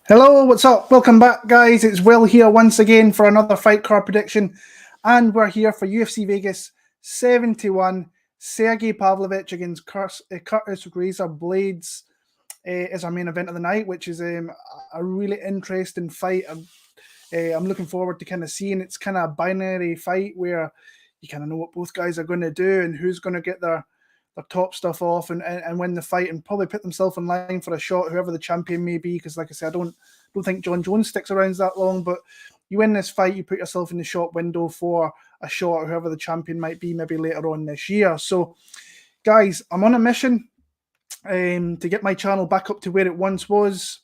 Hello, what's up? Welcome back, guys. It's Will here once again for another fight card prediction. And we're here for UFC Vegas 71. Sergei Pavlovich against Curtis Blaydes is our main event of the night, which is a really interesting fight. I'm looking forward to kind of seeing. It's kind of a binary fight where you kind of know what both guys are going to do and who's going to get their top stuff off and win the fight and probably put themselves in line for a shot, whoever the champion may be. Because, like I said, I don't think John Jones sticks around that long. But you win this fight, you put yourself in the shot window for a shot, whoever the champion might be, maybe later on this year. So, guys, I'm on a mission to get my channel back up to where it once was.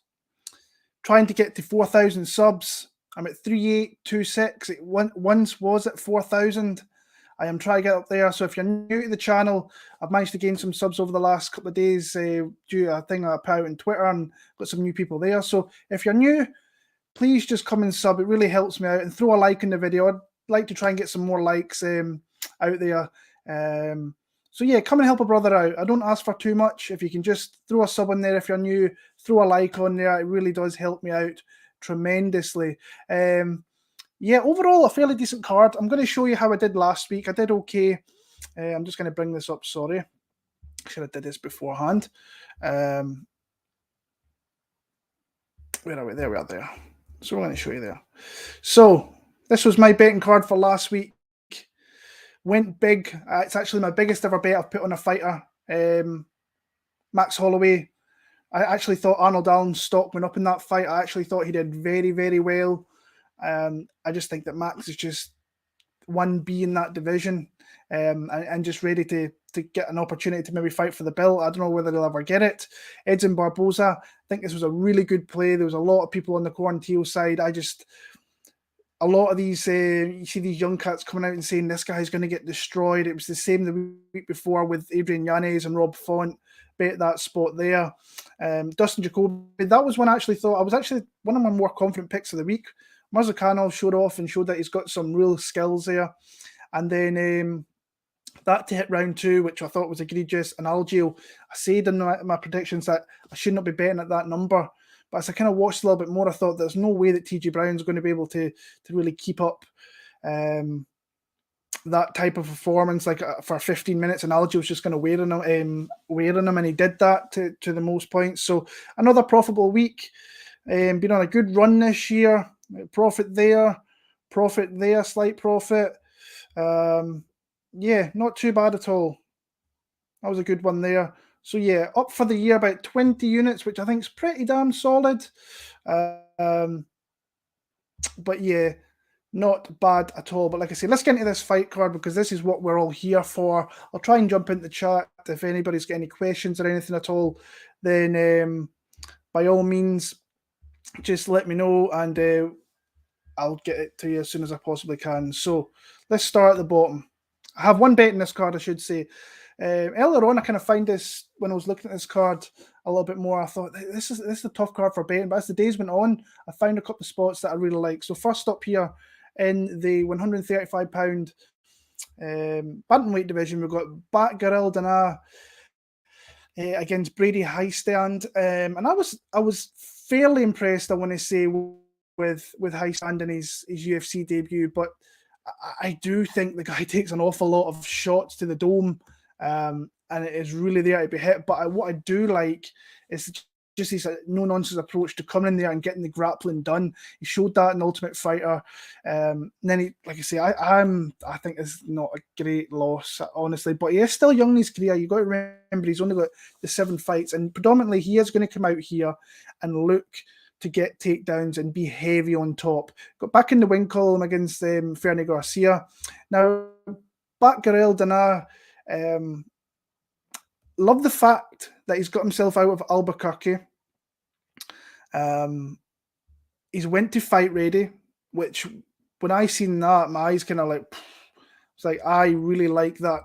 Trying to get to 4,000 subs. I'm at 3826. It once was at 4,000. I am trying to get up there. So if you're new to the channel, I've managed to gain some subs over the last couple of days due to a thing I put out on Twitter and got some new people there. So if you're new, please just come and sub. It really helps me out. And throw a like in the video. I'd like to try and get some more likes out there. So yeah, come and help a brother out. I don't ask for too much. If you can just throw a sub on there if you're new, throw a like on there. It really does help me out tremendously. Yeah, overall, a fairly decent card. I'm going to show you how I did last week. I did okay. I'm just going to bring this up. Sorry. Should have did this beforehand. Where are we? There we are there. So I'm going to show you there. So this was my betting card for last week. Went big. It's actually my biggest ever bet I've put on a fighter. Max Holloway. I actually thought Arnold Allen's stock went up in that fight. I actually thought he did very, very well. I just think that Max is just 1B in that division and just ready to get an opportunity to maybe fight for the belt. I don't know whether they'll ever get it. Edson Barboza, I think this was a really good play. There was a lot of people on the Quarantino side. A lot of these, you see these young cats coming out and saying this guy's going to get destroyed. It was the same the week before with Adrian Yanez and Rob Font. Bet that spot there. Dustin Jacoby, that was one I actually thought, I was actually one of my more confident picks of the week. Mirzakanov showed off and showed that he's got some real skills there. And then that to hit round 2, which I thought was egregious. And Algio, I said in my predictions that I should not be betting at that number. But as I kind of watched a little bit more, I thought there's no way that TJ Brown's going to be able to really keep up that type of performance like for 15 minutes. And Algio was just going to wear on him, and he did that to the most points. So another profitable week. Been on a good run this year. Profit there, slight profit. Yeah, not too bad at all. That was a good one there. So yeah, up for the year about 20 units, which I think is pretty damn solid. But yeah, not bad at all. But like I say, let's get into this fight card because this is what we're all here for. I'll try and jump into the chat. If anybody's got any questions or anything at all, then by all means, just let me know and I'll get it to you as soon as I possibly can. So let's start at the bottom. I have one bet in this card, I should say. Earlier on, I kind of find this, when I was looking at this card a little bit more, I thought, this is a tough card for betting. But as the days went on, I found a couple of spots that I really like. So first up here in the 135-pound bantamweight division, we've got Batgeral Danaa against Brady Hiestand. And I was fairly impressed, I want to say, with Hiestand in his UFC debut, but I do think the guy takes an awful lot of shots to the dome, and it is really there to be hit. But what I do like is just his no-nonsense approach to coming in there and getting the grappling done. He showed that in Ultimate Fighter. Then he, like I say, I think it's not a great loss, honestly, but he is still young in his career. You've got to remember he's only got the 7 fights, and predominantly he is going to come out here and look to get takedowns and be heavy on top. Got back in the win column against Fernie Garcia. Now, Batgeral Danaa, love the fact that he's got himself out of Albuquerque. He's went to Fight Ready, which when I seen that, my eyes kind of like, it's like, I really like that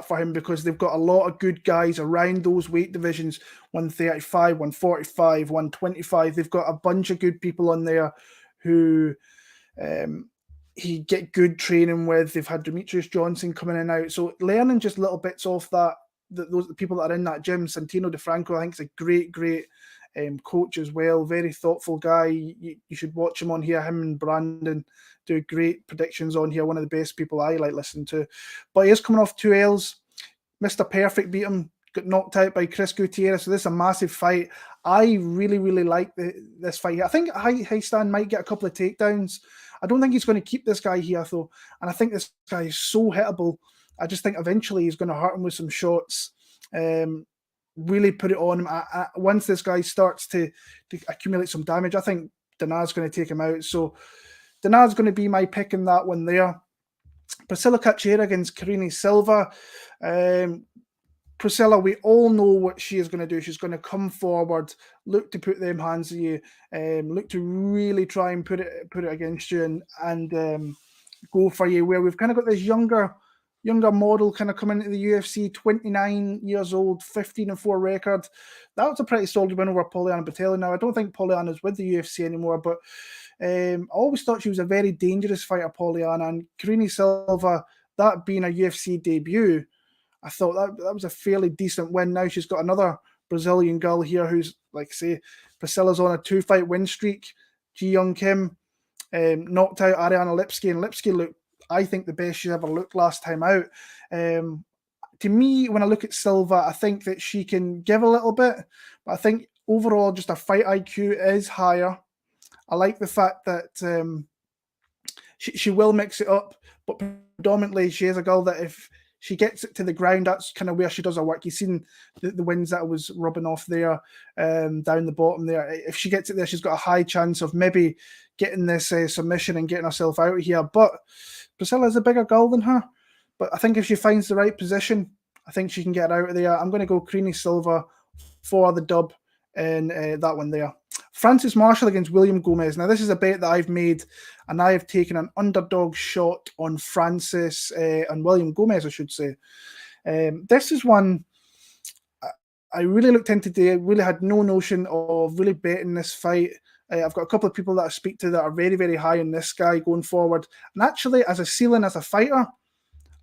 for him because they've got a lot of good guys around those weight divisions, 135, 145, 125. They've got a bunch of good people on there who he get good training with. They've had Demetrius Johnson coming in and out. So learning just little bits off that, those people that are in that gym. Santino DeFranco, I think, is a great coach as well. Very thoughtful guy. You should watch him on here. Him and Brandon do great predictions on here. One of the best people I like listening to. But he is coming off 2 L's. Mr. Perfect beat him. Got knocked out by Chris Gutierrez. So this is a massive fight. I really, really like this fight here. I think Hiestand might get a couple of takedowns. I don't think he's going to keep this guy here, though. And I think this guy is so hittable. I just think eventually he's going to hurt him with some shots. Really put it on him. Once this guy starts to accumulate some damage, I think Danaa's going to take him out. So Danaa's going to be my pick in that one there. Priscilla Cachoeira against Karine Silva. Priscilla, we all know what she is going to do. She's going to come forward, look to put them hands on you, look to really try and put it against you and go for you. Where we've kind of got this younger model kind of coming into the UFC, 29 years old, 15-4 record. That was a pretty solid win over Polyana Batelli. Now, I don't think Polyana's with the UFC anymore, but I always thought she was a very dangerous fighter, Polyana. And Karine Silva, that being a UFC debut, I thought that was a fairly decent win. Now she's got another Brazilian girl here who's, like say, Priscilla's on a 2-fight win streak. Ji Young Kim knocked out Ariane Lipski, and Lipski looked, I think, the best she's ever looked last time out. To me, when I look at Silva, I think that she can give a little bit, but I think overall just her fight IQ is higher. I like the fact that she will mix it up, but predominantly she is a girl that if she gets it to the ground, that's kind of where she does her work. You've seen the wins that I was rubbing off there, down the bottom there. If she gets it there, she's got a high chance of maybe getting this submission and getting herself out of here. But Priscilla is a bigger girl than her. But I think if she finds the right position, I think she can get out of there. I'm going to go Karine Silva for the dub in that one there. Francis Marshall against William Gomis. Now, this is a bet that I've made, and I have taken an underdog shot on Francis and William Gomis, I should say. This is one I really looked into today. Really had no notion of really betting this fight. I've got a couple of people that I speak to that are very, very high on this guy going forward. And actually, as a ceiling as a fighter,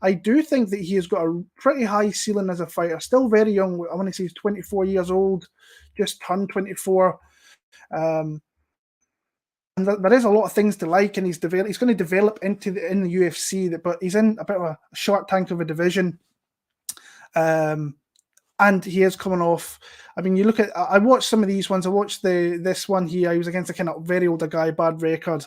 I do think that he has got a pretty high ceiling as a fighter. Still very young. I want to say he's 24 years old, just turned 24. And there is a lot of things to like, and he's going to develop in the UFC. But he's in a bit of a short tank of a division, and he is coming off. I mean, you look at. I watched some of these ones. I watched this one here. He was against a kind of very older guy, bad record,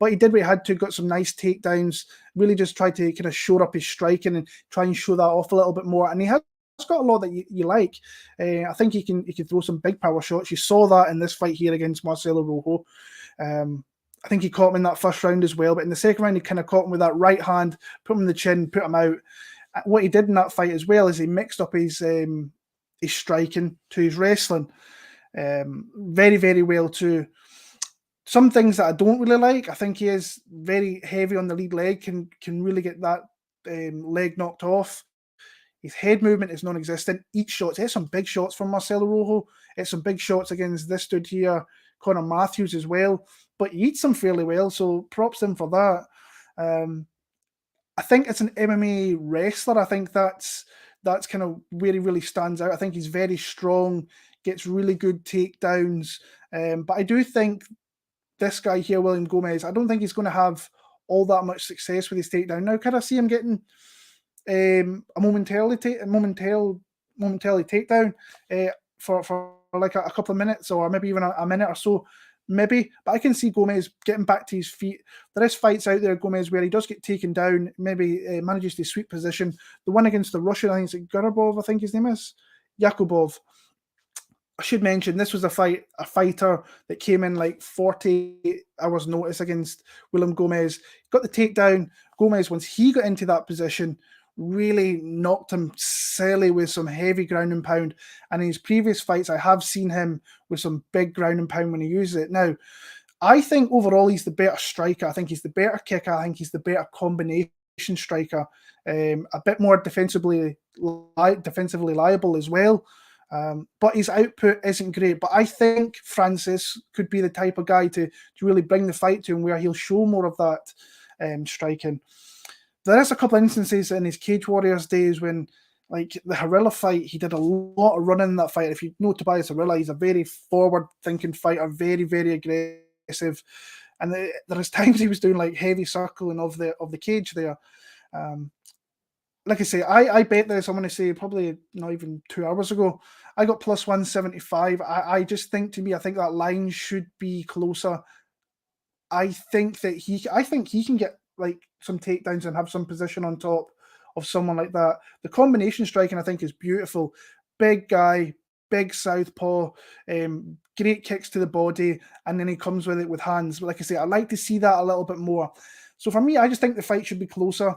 but he did what he had to. Got some nice takedowns. Really just tried to kind of shore up his striking and try and show that off a little bit more. And he has got a lot that you like. I think he can throw some big power shots. You saw that in this fight here against Marcelo Rojo. I think he caught him in that first round as well, but in the second round he kind of caught him with that right hand, put him in the chin, put him out. What he did in that fight as well is he mixed up his striking to his wrestling very, very well too. Some things that I don't really like. I think he is very heavy on the lead leg, can really get that leg knocked off. His head movement is non-existent. Each shot, he has some big shots from Marcelo Rojo. It's some big shots against this dude here, Conor Matthews as well. But he eats them fairly well, so props to him for that. I think it's an MMA wrestler. I think that's kind of where he really stands out. I think he's very strong, gets really good takedowns. But I do think this guy here, William Gomis, I don't think he's going to have all that much success with his takedown. Now, could I see him getting a momentarily takedown for like a couple of minutes, or maybe even a minute or so, maybe. But I can see Gomis getting back to his feet. There is fights out there, Gomis, where he does get taken down, maybe manages to sweep position. The one against the Russian, I think it's Gurubov, I think his name is, Yakubov. I should mention this was a fighter that came in like 40 hours notice against William Gomis. Got the takedown. Gomis, once he got into that position, really knocked him silly with some heavy ground and pound. And in his previous fights, I have seen him with some big ground and pound when he uses it. Now, I think overall he's the better striker. I think he's the better kicker. I think he's the better combination striker. A bit more defensively liable as well. But his output isn't great. But I think Francis could be the type of guy to really bring the fight to him, where he'll show more of that striking. There is a couple of instances in his Cage Warriors days when Like the Harilla fight, he did a lot of running in that fight. If you know Tobias Harilla, he's a very forward-thinking fighter, very, very aggressive. And there is times he was doing like heavy circling of the cage there. Um, like I say, I bet this. I'm going to say probably not even 2 hours ago. I got plus 175. I just think to me, I think that line should be closer. I think he can get like some takedowns and have some position on top of someone like that. The combination striking I think is beautiful. Big guy, big southpaw, great kicks to the body, and then he comes with it with hands. But like I say, I'd like to see that a little bit more. So for me, I just think the fight should be closer.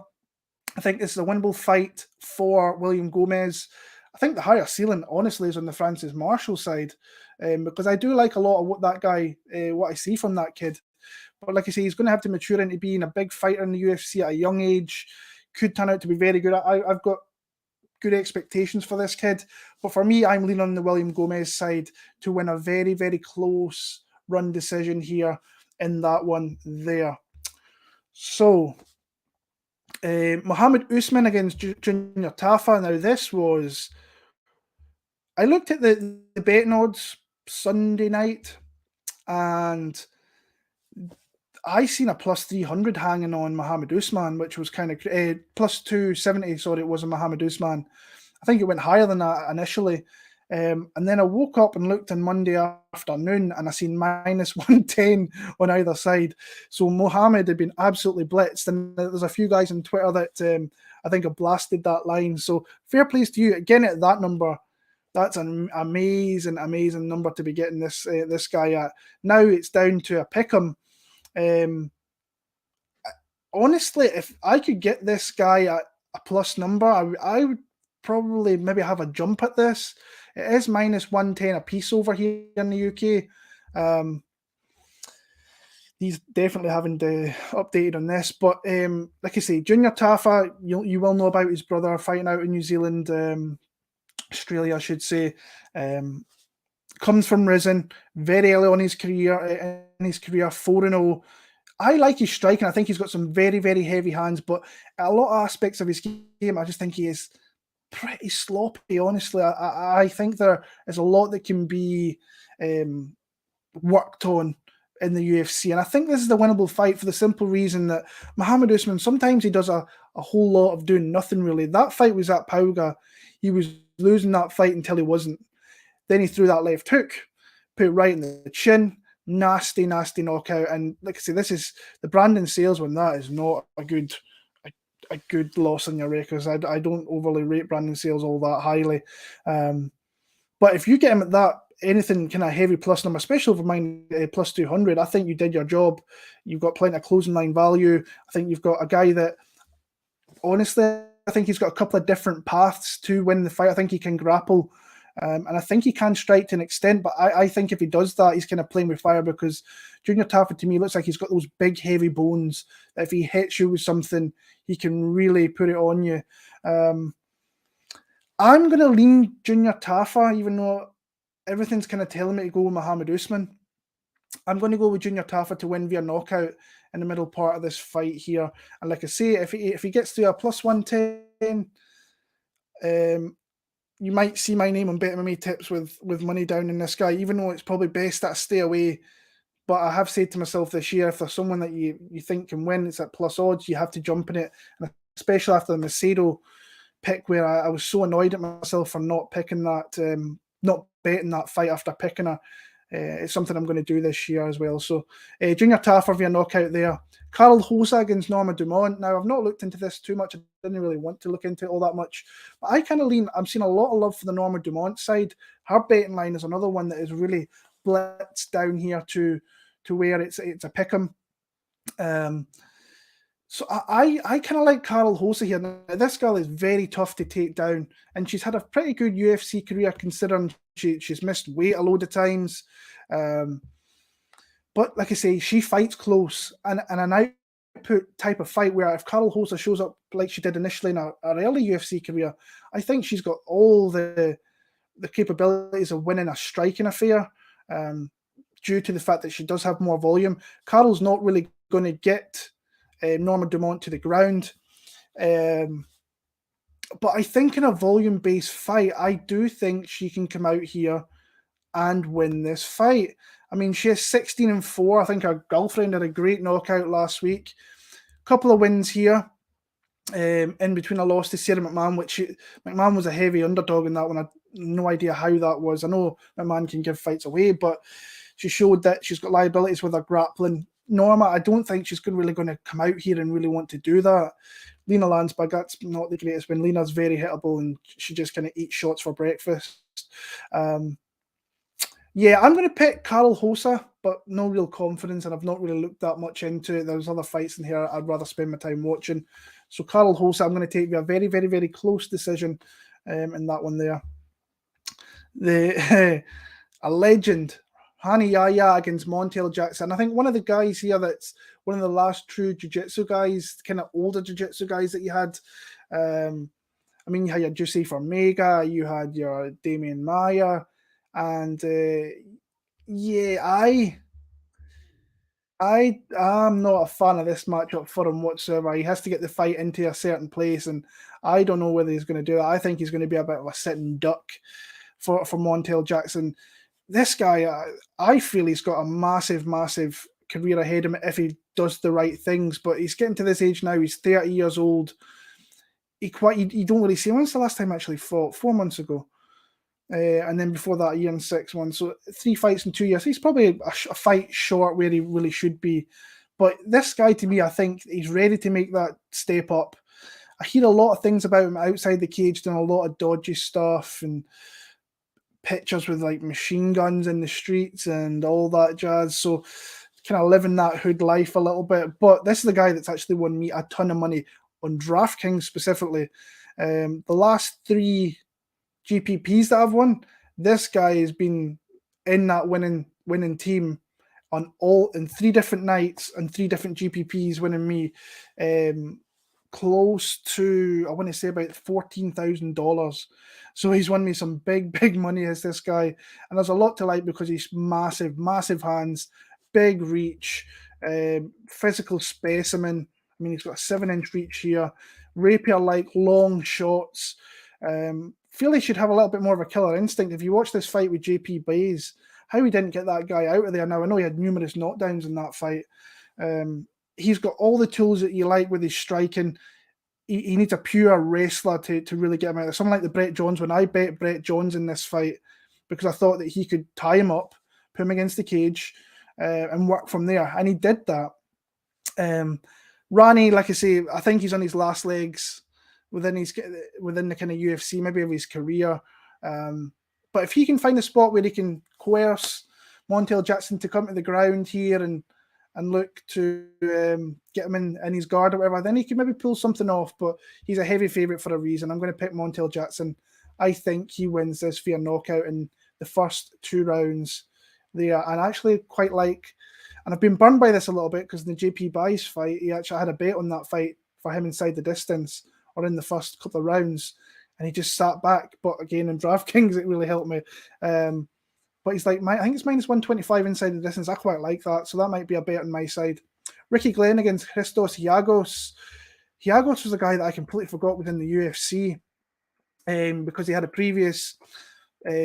I think this is a winnable fight for William Gomis. I think the higher ceiling, honestly, is on the Francis Marshall side, because I do like a lot of what that guy, what I see from that kid. But like I say, he's going to have to mature into being a big fighter in the UFC at a young age. Could turn out to be very good. I've got good expectations for this kid. But for me, I'm leaning on the William Gomis side to win a very, very close run decision here in that one there. So, Mohammed Usman against Junior Tafa. Now, this was... I looked at the betting odds Sunday night, and I seen a plus 300 hanging on Mohammed Usman, which was kind of plus 270. Sorry, it was a Mohammed Usman. I think it went higher than that initially. And then I woke up and looked on Monday afternoon and I seen minus 110 on either side. So Mohammed had been absolutely blitzed. And there's a few guys on Twitter that I think have blasted that line. So fair plays to you. Again, at that number, that's an amazing, amazing number to be getting this guy at. Now it's down to a pick'em. Honestly, if I could get this guy at a plus number, I would probably maybe have a jump at this. It is minus 110 a piece over here in the UK. He's definitely haven't updated on this, but like I say, Junior Tafa, you will know about his brother fighting out in New Zealand, Australia, I should say. Comes from Risen very early on in his career, 4-0. I like his striking. I think he's got some very, very heavy hands, but a lot of aspects of his game, I just think he is pretty sloppy, honestly. I think there is a lot that can be worked on in the UFC. And I think this is the winnable fight for the simple reason that Mohammed Usman, sometimes he does a whole lot of doing nothing really. That fight was at Pauga. He was losing that fight until he wasn't. Then he threw that left hook, put it right in the chin. Nasty, nasty knockout. And like I say, this is the Brandon Sales one. That is not a good loss on your records. I don't overly rate Brandon Sales all that highly. But if you get him at that, anything kind of heavy plus number, especially over mine plus 200, I think you did your job. You've got plenty of closing line value. I think you've got a guy that, honestly, I think he's got a couple of different paths to win the fight. I think he can grapple. And I think he can strike to an extent, but I think if he does that, he's kind of playing with fire because Junior Tafa, to me, looks like he's got those big, heavy bones that if he hits you with something, he can really put it on you. I'm going to lean Junior Tafa, even though everything's kind of telling me to go with Mohammed Usman. I'm going to go with Junior Tafa to win via knockout in the middle part of this fight here. And like I say, if he gets to a plus 110, you might see my name on BetMMA tips with money down in this guy, even though it's probably best that I stay away. But I have said to myself this year, if there's someone that you think can win, it's at plus odds, you have to jump in it. And especially after the Macedo pick, where I was so annoyed at myself for not picking that, not betting that fight after picking her. It's something I'm going to do this year as well. So Junior Tafa via knockout there. Karol Rosa against Norma Dumont. Now, I've not looked into this too much. I didn't really want to look into it all that much. But I kind of lean, I'm seeing a lot of love for the Norma Dumont side. Her betting line is another one that is really blitzed down here to where it's a pick'em. So I kind of like Karol Rosa here. Now, this girl is very tough to take down, and she's had a pretty good UFC career considering she's missed weight a load of times. But like I say, she fights close, and an output type of fight where if Karol Rosa shows up like she did initially in her early UFC career, I think she's got all the capabilities of winning a striking affair due to the fact that she does have more volume. Karol's not really going to get Norma Dumont to the ground. But I think in a volume-based fight, I do think she can come out here and win this fight. I mean, she is 16-4. I think her girlfriend had a great knockout last week. Couple of wins here. In between a loss to Sarah McMahon, McMahon was a heavy underdog in that one. I had no idea how that was. I know McMahon can give fights away, but she showed that she's got liabilities with her grappling. Norma, I don't think she's really going to come out here and really want to do that. Lena Landsberg, that's not the greatest win. Lena's very hittable and she just kind of eats shots for breakfast. Yeah, I'm going to pick Karol Rosa, but no real confidence, and I've not really looked that much into it. There's other fights in here I'd rather spend my time watching. So Karol Rosa, I'm going to take a very, very, very close decision in that one there. A legend, Yahya against Montel Jackson. I think one of the guys here that's one of the last true jiu-jitsu guys, kind of older jiu-jitsu guys that you had. I mean, you had your Juicy Formega, you had your Damian Maia, and yeah, I am not a fan of this matchup for him whatsoever. He has to get the fight into a certain place, and I don't know whether he's going to do it. I think he's going to be a bit of a sitting duck for Montel Jackson. This guy, I feel he's got a massive, massive career ahead of him if he does the right things. But he's getting to this age now. He's 30 years old. You don't really see him. When's the last time he actually fought? 4 months ago. And then before that, a year and 6 months. So 3 fights in 2 years. He's probably a fight short where he really should be. But this guy, to me, I think he's ready to make that step up. I hear a lot of things about him outside the cage, doing a lot of dodgy stuff and pictures with like machine guns in the streets and all that jazz. So kind of living that hood life a little bit. But this is the guy that's actually won me a ton of money on DraftKings specifically. The last 3 GPPs that I've won, this guy has been in that winning team in 3 different nights and 3 different GPPs, winning me close to, I want to say, about $14,000. So he's won me some big money as this guy, and there's a lot to like because he's massive hands, big reach, physical specimen. I mean, he's got a 7-inch reach here, rapier-like long shots. Feel he should have a little bit more of a killer instinct. If you watch this fight with JP Blaydes, how he didn't get that guy out of there. Now, I know he had numerous knockdowns in that fight. He's got all the tools that you like with his striking. He needs a pure wrestler to really get him out of there. Something like the Brett Jones, when I bet Brett Jones in this fight, because I thought that he could tie him up, put him against the cage, and work from there. And he did that. Rani, like I say, I think he's on his last legs within the kind of UFC, maybe of his career. But if he can find a spot where he can coerce Montel Jackson to come to the ground here and look to get him in his guard or whatever, then he can maybe pull something off. But he's a heavy favourite for a reason. I'm going to pick Montel Jackson. I think he wins this via knockout in the first 2 rounds there. And I actually quite like, and I've been burned by this a little bit because in the JP Blaydes fight, he actually had a bet on that fight for him inside the distance or in the first couple of rounds, and he just sat back. But again, in DraftKings, it really helped me. But he's like, I think it's minus 125 inside the distance. I quite like that, so that might be a bet on my side. Ricky Glenn against Christos Giagos. Giagos was a guy that I completely forgot within the UFC because he had a previous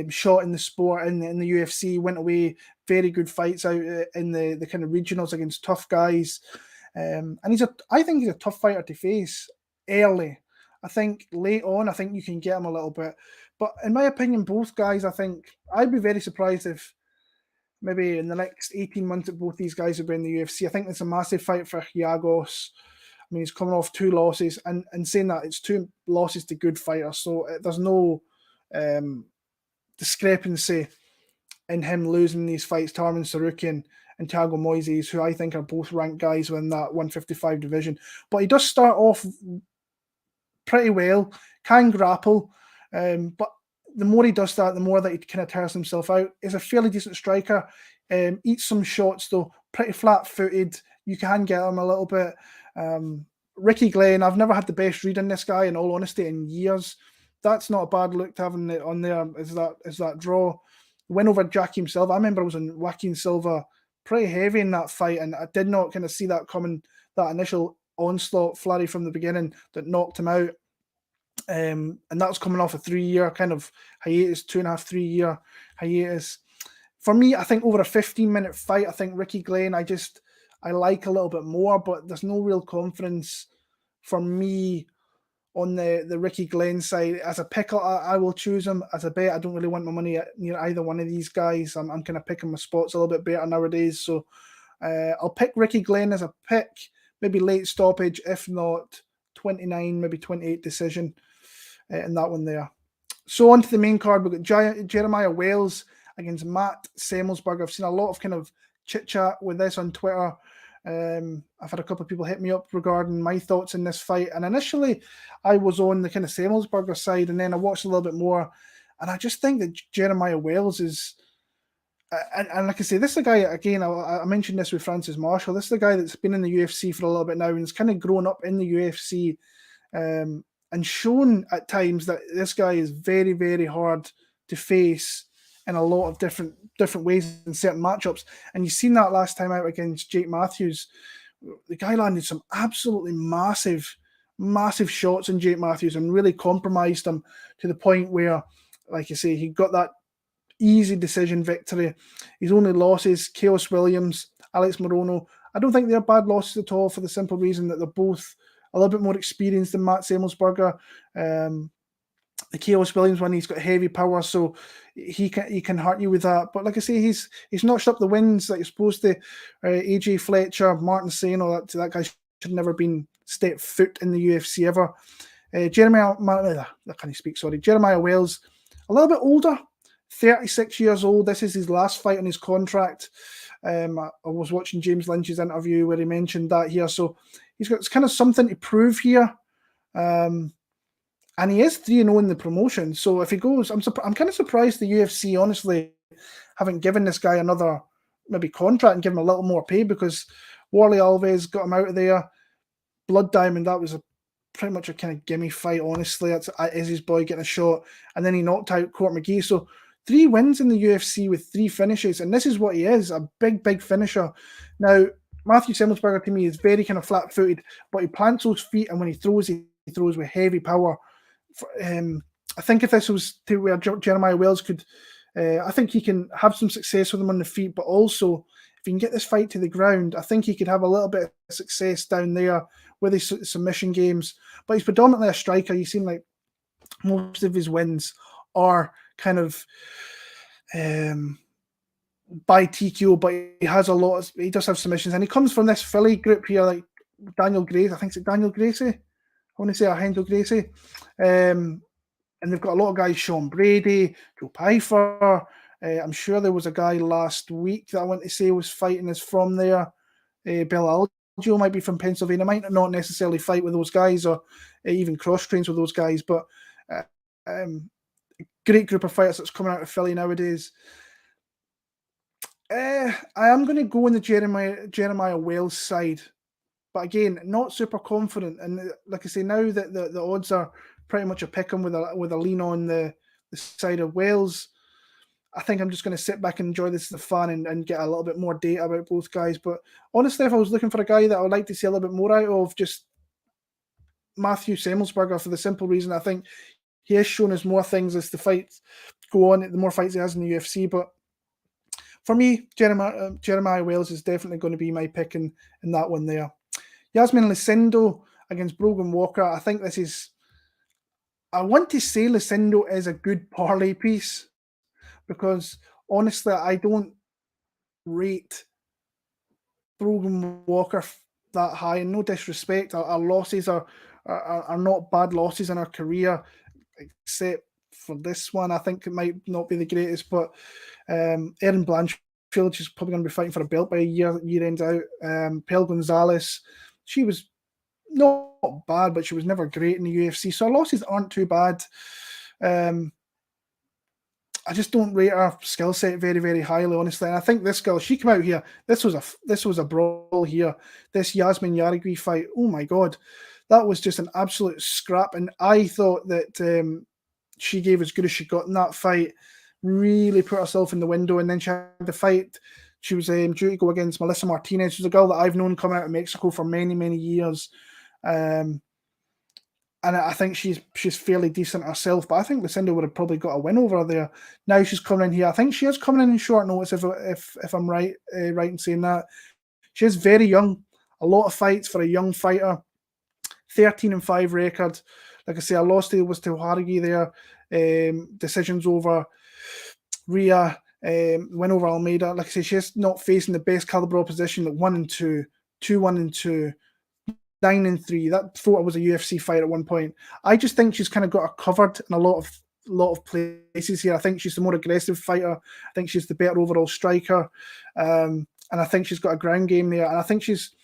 shot in the sport in the UFC, went away, very good fights out in the kind of regionals against tough guys. And I think he's a tough fighter to face early. I think late on, I think you can get him a little bit. But in my opinion, both guys, I think I'd be very surprised if maybe in the next 18 months that both these guys would be in the UFC. I think it's a massive fight for Giagos. I mean, he's coming off 2 losses, and saying that, it's 2 losses to good fighters. So there's no discrepancy in him losing these fights to Arman Tsarukyan and Thiago Moises, who I think are both ranked guys within that 155 division. But he does start off pretty well, can grapple, but the more he does that, the more that he kind of tires himself out. He's a fairly decent striker, eats some shots though, pretty flat-footed. You can get him a little bit. Ricky Glenn, I've never had the best read on this guy, in all honesty, in years. That's not a bad look to have on there, is that draw. Win over Joaquin Silva. I remember I was on Joaquin Silva pretty heavy in that fight, and I did not kind of see that coming, that initial onslaught flurry from the beginning that knocked him out. And that was coming off a 3-year kind of hiatus, 2.5, 3-year hiatus. For me, I think over a 15-minute fight, I think Ricky Glenn, I like a little bit more, but there's no real confidence for me on the Ricky Glenn side. As a picker, I will choose him. As a bet, I don't really want my money near either one of these guys. I'm kind of picking my spots a little bit better nowadays. So I'll pick Ricky Glenn as a pick, maybe late stoppage, if not 29, maybe 28 decision in that one there. So on to the main card, we've got Jeremiah Wales against Matt Semelsberger. I've seen a lot of kind of chit-chat with this on Twitter. I've had a couple of people hit me up regarding my thoughts in this fight. And initially, I was on the kind of Semelsberger side, and then I watched a little bit more. And I just think that Jeremiah Wales is... And like I say, this is a guy, again, I mentioned this with Francis Marshall. This is a guy that's been in the UFC for a little bit now and has kind of grown up in the UFC and shown at times that this guy is very, very hard to face in a lot of different ways in certain matchups. And you've seen that last time out against Jake Matthews. The guy landed some absolutely massive shots in Jake Matthews and really compromised him to the point where, like you say, he got that easy decision victory. His only losses, Chaos Williams, Alex Morono. I don't think they're bad losses at all for the simple reason that they're both a little bit more experienced than Matt Semelsberger. The Chaos Williams one, he's got heavy power, so he can hurt you with that. But like I say, he's notched up the wins that you're supposed to. AJ Fletcher, Martin Sano, that guy should have never been stepped foot in the UFC ever. Jeremiah Wales, a little bit older, 36 years old. This is his last fight on his contract. I was watching James Lynch's interview where he mentioned that here. So he's got kind of something to prove here. And he is 3-0 in the promotion. So if he goes, I'm kind of surprised the UFC, honestly, haven't given this guy another maybe contract and given him a little more pay, because Warley Alves got him out of there. Blood Diamond, that was pretty much a kind of gimme fight, honestly. That's Izzy's boy getting a shot. And then he knocked out Court McGee. So 3 wins in the UFC with 3 finishes. And this is what he is, a big, big finisher. Now, Matthew Semelsberger to me is very kind of flat-footed, but he plants those feet, and when he throws with heavy power. I think if this was to where Jeremiah Wales could, I think he can have some success with him on the feet, but also if he can get this fight to the ground, I think he could have a little bit of success down there with his submission games. But he's predominantly a striker. You seem like most of his wins are kind of by TKO, but he does have submissions, and he comes from this Philly group here, like Daniel Gracie. I think it's Daniel Gracie. I want to say Alejandro Gracie. And they've got a lot of guys, Sean Brady, Joe Pfeiffer. I'm sure there was a guy last week that I want to say was fighting is from there. Bill Algeo might be from Pennsylvania. Might not necessarily fight with those guys or even cross-trains with those guys, but great group of fighters that's coming out of Philly nowadays. I am going to go on the Jeremiah Wales side. But again, not super confident. And like I say, now that the odds are pretty much a pick 'em with a lean on the side of Wales, I think I'm just going to sit back and enjoy this as a fan and get a little bit more data about both guys. But honestly, if I was looking for a guy that I would like to see a little bit more out of, just Matthew Semelsberger, for the simple reason I think he has shown us more things as the fights go on, the more fights he has in the UFC. But for me, Jeremiah Wales is definitely going to be my pick in that one there. Iasmin Lucindo against Brogan Walker. I think this is... I want to say Lucindo is a good parlay piece because, honestly, I don't rate Brogan Walker that high. And no disrespect, our losses are not bad losses in our career, except for this one. I think it might not be the greatest, but Erin Blanchfield, she's probably going to be fighting for a belt by year end out. Pel Gonzalez, she was not bad, but she was never great in the UFC. So our losses aren't too bad. I just don't rate her skill set very, very highly, honestly. And I think this girl, she came out here. This was a brawl here. This Iasmin Yarigui fight. Oh my god, that was just an absolute scrap. And I thought that she gave as good as she got in that fight. Really put herself in the window, and then she had the fight. She was due to go against Melissa Martinez, who's a girl that I've known come out of Mexico for many, many years. and I think she's fairly decent herself. But I think Lucindo would have probably got a win over her there. Now she's coming in here. I think she is coming in short notice. If I'm right in saying that, she is very young. A lot of fights for a young fighter. 13-5 record. Like I say, I lost it was to Harigi there. Decisions over Rhea, win over Almeida. Like I say, she's not facing the best caliber opposition. Like 1-2, 2-1-2, 9-3. That thought I was a UFC fight at one point. I just think she's kind of got her covered in a lot of places here. I think she's the more aggressive fighter. I think she's the better overall striker, and I think she's got a ground game there. And I think she's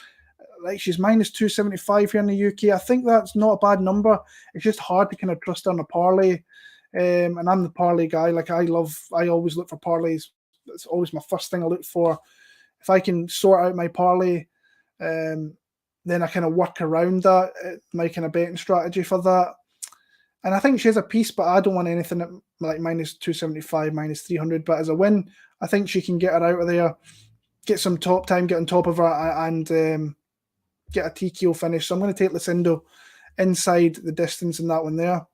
minus 275 here in the UK. I think that's not a bad number. It's just hard to kind of trust on a parlay. And I'm the parlay guy. Like I always look for parlays. It's always my first thing I look for. If I can sort out my parlay, then I kind of work around that, my kind of betting strategy for that. And I think she has a piece, but I don't want anything at like minus 275, minus 300. But as a win, I think she can get her out of there, get some top time, get on top of her, and get a TKO finish. So I'm going to take Lucindo inside the distance in that one there.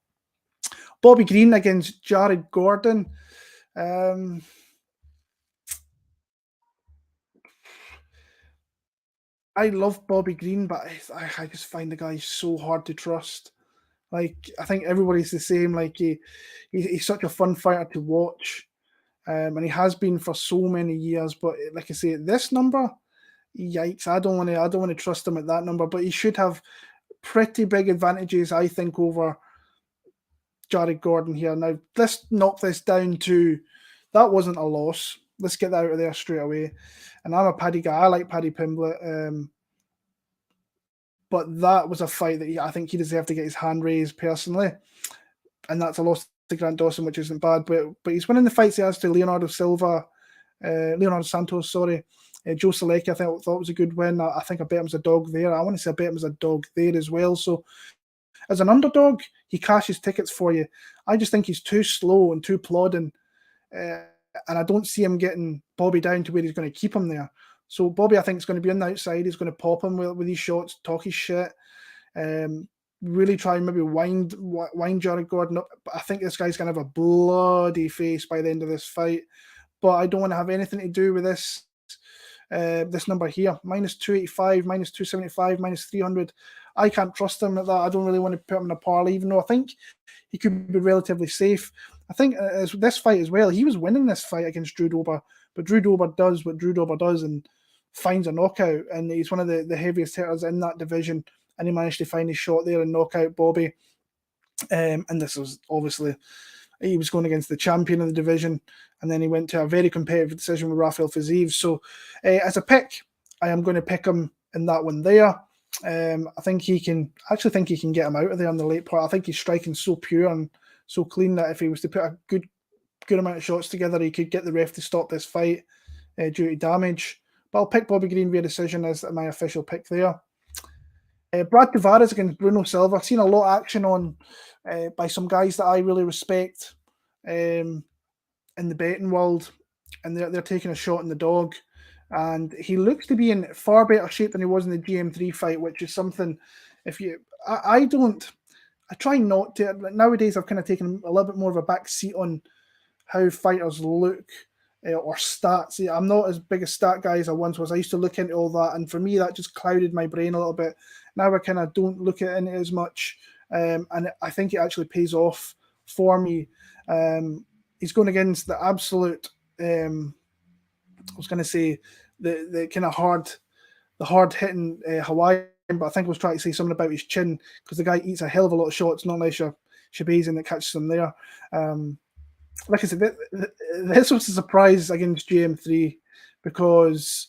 Bobby Green against Jared Gordon. I love Bobby Green, but I just find the guy so hard to trust. Like, I think everybody's the same. Like, he's such a fun fighter to watch, and he has been for so many years. But like I say, this number, yikes! I don't want to trust him at that number. But he should have pretty big advantages, I think, over Jared Gordon here. Now, let's knock this down to that wasn't a loss. Let's get that out of there straight away. And I'm a Paddy guy. I like Paddy Pimblett. But that was a fight that I think he deserved to get his hand raised personally. And that's a loss to Grant Dawson, which isn't bad. But he's winning the fights he has to Leonardo Santos, sorry. Joe Selecki, I thought was a good win. I think I bet him as a dog there. I want to say I bet him as a dog there as well. So as an underdog, he cashes tickets for you. I just think he's too slow and too plodding. And I don't see him getting Bobby down to where he's going to keep him there. So Bobby, I think, is going to be on the outside. He's going to pop him with these shots, talk his shit, really try and maybe wind Jared Gordon up. But I think this guy's going to have a bloody face by the end of this fight. But I don't want to have anything to do with this number here. Minus 285, minus 275, minus 300. I can't trust him at that. I don't really want to put him in a parlay, even though I think he could be relatively safe. I think this fight as well, he was winning this fight against Drew Dober, but Drew Dober does what Drew Dober does and finds a knockout, and he's one of the heaviest hitters in that division, and he managed to find his shot there and knock out Bobby. And this was obviously, he was going against the champion of the division, and then he went to a very competitive decision with Rafael Fiziev. So as a pick, I am going to pick him in that one there. I think he can get him out of there in the late part. I think he's striking so pure and so clean that if he was to put a good amount of shots together, he could get the ref to stop this fight due to damage. But I'll pick Bobby Green via decision as my official pick there. Brad Tavares against Bruno Silva. I've seen a lot of action on by some guys that I really respect in the betting world, and they're taking a shot in the dog. And he looks to be in far better shape than he was in the GM3 fight, which is something. I try not to. Nowadays, I've kind of taken a little bit more of a back seat on how fighters look or stats. I'm not as big a stat guy as I once was. I used to look into all that, and for me, that just clouded my brain a little bit. Now I kind of don't look at it as much, and I think it actually pays off for me. He's going against the absolute. I was going to say the kind of hard hitting Hawaiian, but I think I was trying to say something about his chin because the guy eats a hell of a lot of shots, not like Shabazzian that catches them there. Like I said, this was a surprise against GM3 because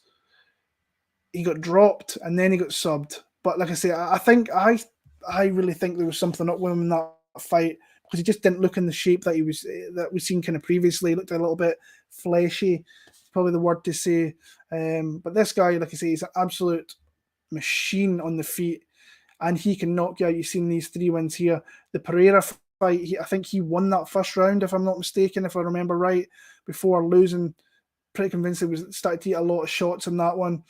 he got dropped and then he got subbed. But like I say, I really think there was something up with him in that fight because he just didn't look in the shape that we've seen kind of previously. He looked a little bit fleshy, probably the word to say. But this guy, like I say, he's an absolute machine on the feet, and he can knock you out. You've seen these 3 wins here. The Pereira fight, I think he won that first round, if I'm not mistaken, if I remember right, before losing. Pretty convinced he started to eat a lot of shots in that one.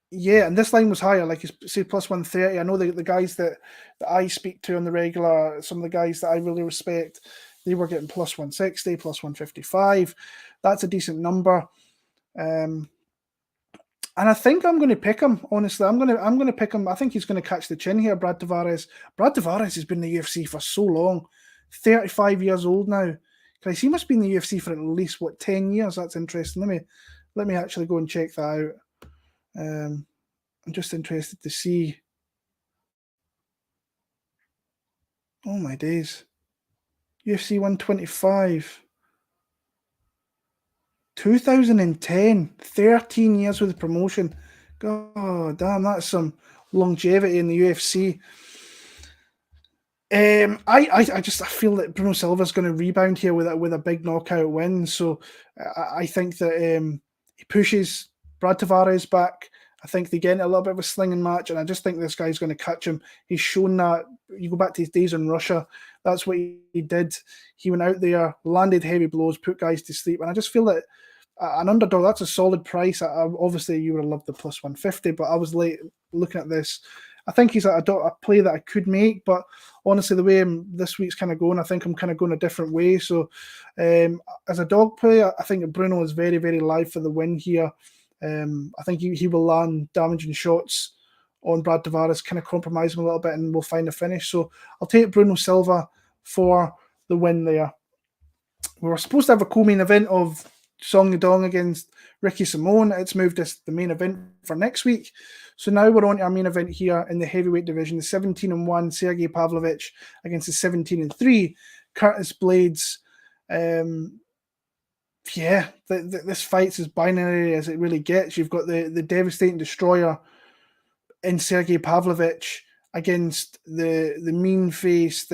Yeah, and this line was higher, like you say, plus 130. I know the guys that I speak to on the regular, some of the guys that I really respect, they were getting plus 160, plus 155. That's a decent number. Um, and I think I'm going to pick him. Honestly, I'm going to pick him. I think he's going to catch the chin here, Brad Tavares. Brad Tavares has been in the UFC for so long, 35 years old now. Christ, he must be in the UFC for at least 10 years. That's interesting. Let me actually go and check that out. I'm just interested to see. Oh my days. UFC 125. 2010. 13 years with the promotion. God damn, that's some longevity in the UFC. I just feel that Bruno Silva's going to rebound here with a big knockout win. So I think that he pushes Brad Tavares back. I think they get into a little bit of a slinging match, and I just think this guy's going to catch him. He's shown that. You go back to his days in Russia, that's what he did. He went out there, landed heavy blows, put guys to sleep, and I just feel that an underdog, that's a solid price. Obviously, you would have loved the plus 150, but I was late looking at this. I think he's a play that I could make, but honestly, the way this week's kind of going, I think I'm kind of going a different way. So, as a dog play, I think Bruno is very, very live for the win here. I think he will land damaging shots on Brad Tavares, kind of compromise him a little bit, and we'll find a finish. So, I'll take Bruno Silva for the win there. We were supposed to have a co-main event of Song Yadong against Ricky Simone. It's moved as the main event for next week. So now we're on to our main event here in the heavyweight division. The 17-1 Sergei Pavlovich against the 17-3 Curtis Blaydes. This fight's as binary as it really gets. You've got the devastating destroyer in Sergei Pavlovich against the mean-faced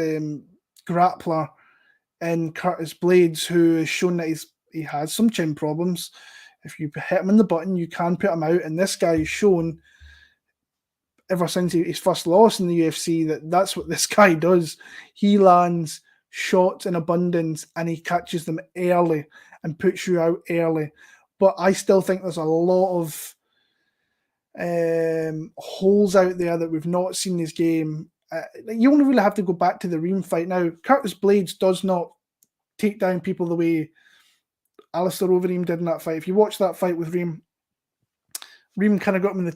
grappler in Curtis Blaydes, who has shown that he has some chin problems. If you hit him in the button, you can put him out. And this guy has shown, ever since his first loss in the UFC, that's what this guy does. He lands shots in abundance and he catches them early and puts you out early. But I still think there's a lot of holes out there that we've not seen this game. You only really have to go back to the Reem fight. Now, Curtis Blaydes does not take down people the way Alistair Overeem did in that fight. If you watch that fight with Reem kind of got him in the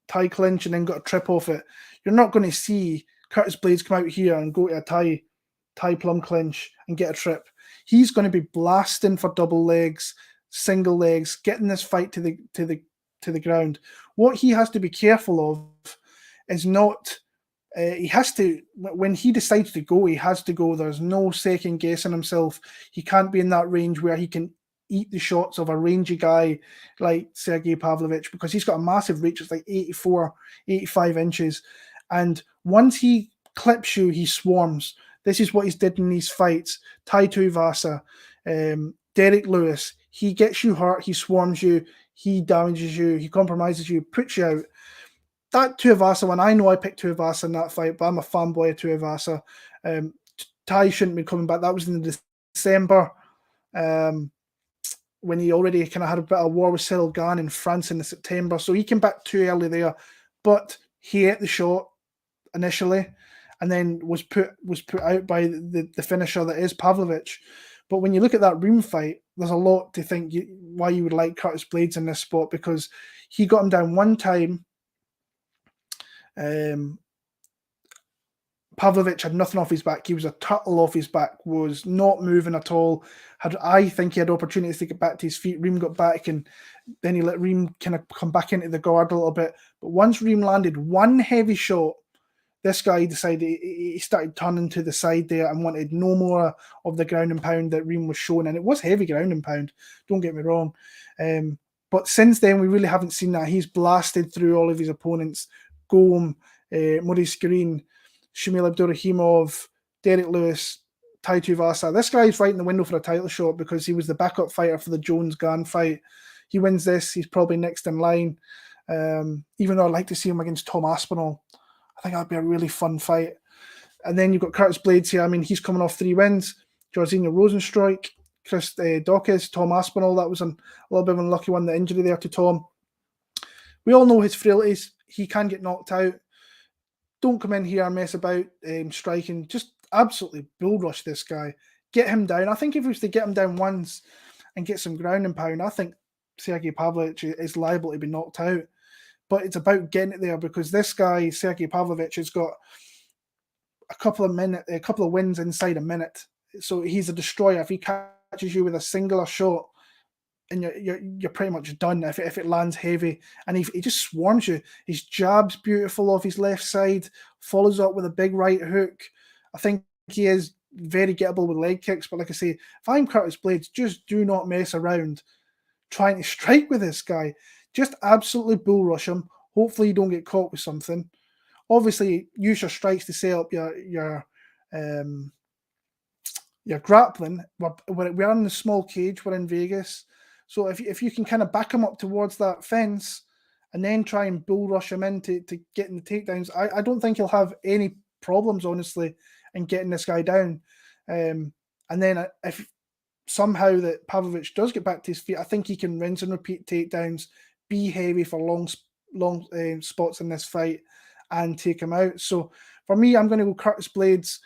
tie clinch and then got a trip off it. You're not going to see Curtis Blaydes come out here and go to a tie plum clinch and get a trip. He's going to be blasting for double legs, single legs, getting this fight to the ground. What he has to be careful of is not. He has to, when he decides to go, he has to go. There's no second guessing himself. He can't be in that range where he can eat the shots of a rangy guy like Sergei Pavlovich, because he's got a massive reach. It's like 84, 85 inches. And once he clips you, he swarms. This is what he's did in these fights. Tai Tuivasa, Derek Lewis, he gets you hurt, he swarms you, he damages you, he compromises you, puts you out. That Tuivasa one, I know I picked Tuivasa in that fight, but I'm a fanboy of Tuivasa. Tai shouldn't be coming back. That was in December, when he already kind of had a bit of war with Cyril Gane in France in September. So he came back too early there, but he ate the shot initially and then was put out by the finisher that is Pavlovich. But when you look at that Reem fight, there's a lot to think why you would like Curtis Blaydes in this spot, because he got him down one time. Pavlovich had nothing off his back. He was a turtle off his back, was not moving at all. I think he had opportunities to get back to his feet. Reem got back, and then he let Reem kind of come back into the guard a little bit. But once Reem landed one heavy shot, this guy decided he started turning to the side there and wanted no more of the ground and pound that Reem was showing. And it was heavy ground and pound, don't get me wrong. But since then, we really haven't seen that. He's blasted through all of his opponents. Gomes, Maurice Green, Shamil Abdurrahimov, Derek Lewis, Tai Tuivasa. This guy's right in the window for a title shot because he was the backup fighter for the Jones-Gane fight. He wins this, he's probably next in line. Even though I'd like to see him against Tom Aspinall. I think that'd be a really fun fight. And then you've got Curtis Blaydes here. I mean, he's coming off 3 wins. Jairzinho Rosenstruik, Chris Dawkins, Tom Aspinall. That was a little bit of an unlucky one, the injury there to Tom. We all know his frailties. He can get knocked out. Don't come in here and mess about striking. Just absolutely bull rush this guy. Get him down. I think if he was to get him down once and get some ground and pound, I think Sergei Pavlovich is liable to be knocked out. But it's about getting it there, because this guy, Sergei Pavlovich, has got a couple of wins inside a minute. So he's a destroyer. If he catches you with a singular shot, and you're pretty much done if it lands heavy. And he just swarms you. His jab's beautiful off his left side, follows up with a big right hook. I think he is very gettable with leg kicks. But like I say, if I'm Curtis Blaydes, just do not mess around trying to strike with this guy. Just absolutely bull rush him. Hopefully you don't get caught with something. Obviously, use your strikes to set up your grappling. We're in the small cage. We're in Vegas. So if you can kind of back him up towards that fence and then try and bull rush him in to get in the takedowns, I don't think he'll have any problems, honestly, in getting this guy down. And then if somehow that Pavlovich does get back to his feet, I think he can rinse and repeat takedowns, be heavy for long spots in this fight, and take him out. So for me, I'm going to go Curtis Blaydes.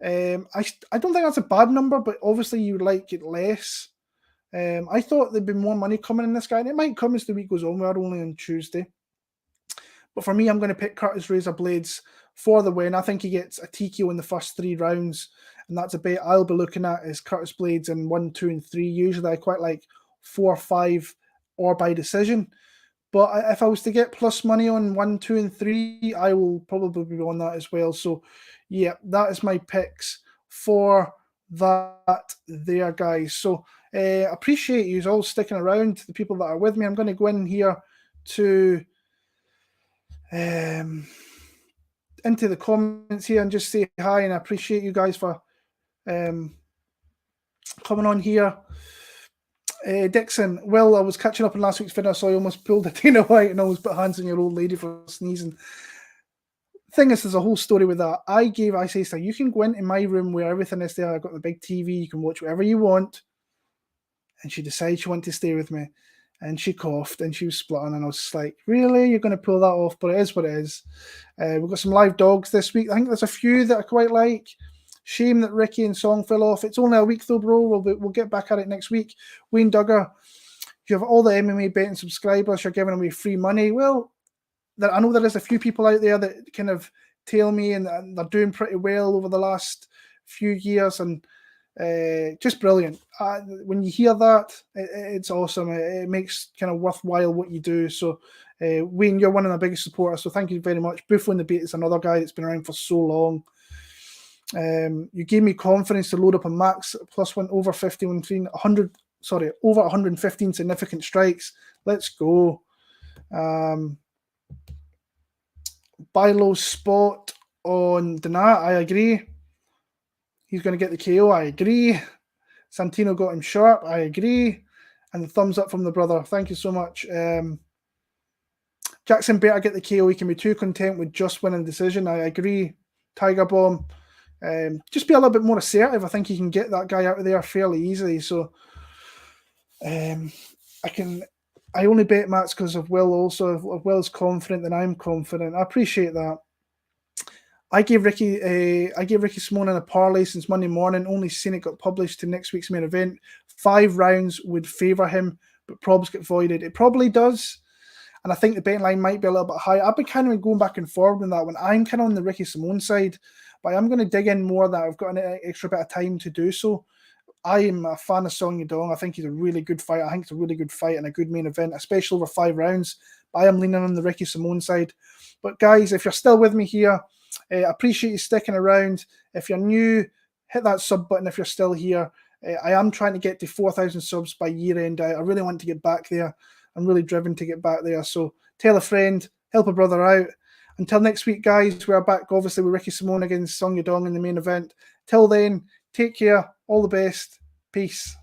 I don't think that's a bad number, but obviously you would like it less. I thought there'd be more money coming in this guy, and it might come as the week goes on. We're only on Tuesday. But for me, I'm going to pick Curtis Razor Blaydes for the win. I think he gets a TKO in the first 3 rounds, and that's a bet I'll be looking at is Curtis Blaydes in 1, 2, and 3. Usually I quite like 4, 5, or by decision. But if I was to get plus money on 1, 2, and 3, I will probably be on that as well. So, yeah, that is my picks for that there, guys. So, appreciate you all sticking around, the people that are with me. I'm going to go in here to into the comments here and just say hi, and I appreciate you guys for coming on here. Dixon, well, I was catching up on last week's video, so I almost pulled a Dana White and almost put hands on your old lady for sneezing. Thing is, there's a whole story with that. I say, so you can go into my room where everything is there. I've got the big TV, you can watch whatever you want. And she decided she wanted to stay with me. And she coughed and she was spluttering, and I was just like, really? You're going to pull that off? But it is what it is. We've got some live dogs this week. I think there's a few that I quite like. Shame that Ricky and Song fell off. It's only a week though, bro. We'll get back at it next week. Wayne Duggar, you have all the MMA betting subscribers. You're giving away free money. Well, I know there is a few people out there that kind of tail me, and they're doing pretty well over the last few years, and just brilliant. When you hear that, it's awesome. It makes kind of worthwhile what you do. So, Wayne, you're one of the biggest supporters, so thank you very much. Buffalo in the Beat is another guy that's been around for so long. You gave me confidence to load up a max plus one over 115 significant strikes. Let's go. Buy low spot on Danaa. I agree. He's going to get the KO. I agree. Santino got him sharp. I agree. And the thumbs up from the brother. Thank you so much. Jackson better get the KO. He can be too content with just winning decision. I agree. Tiger Bomb. Just be a little bit more assertive. I think he can get that guy out of there fairly easily. So I only bet Matt's because of Will also. If Will's confident, then I'm confident. I appreciate that. I gave Ricky Simone a parlay since Monday morning. Only seen it got published to next week's main event. 5 rounds would favour him, but probs get voided. It probably does. And I think the betting line might be a little bit high. I've been kind of going back and forward on that one. I'm kind of on the Ricky Simone side, but I'm going to dig in more that I've got an extra bit of time to do so. I am a fan of Song Yadong. I think he's a really good fight. I think it's a really good fight and a good main event, especially over 5 rounds. But I am leaning on the Ricky Simone side. But guys, if you're still with me here, I appreciate you sticking around. If you're new, hit that sub button if you're still here. I am trying to get to 4,000 subs by year end. I really want to get back there. I'm really driven to get back there. So tell a friend, help a brother out. Until next week, guys, we're back obviously with Ricky Simone against Song Yadong in the main event. Till then, take care. All the best. Peace.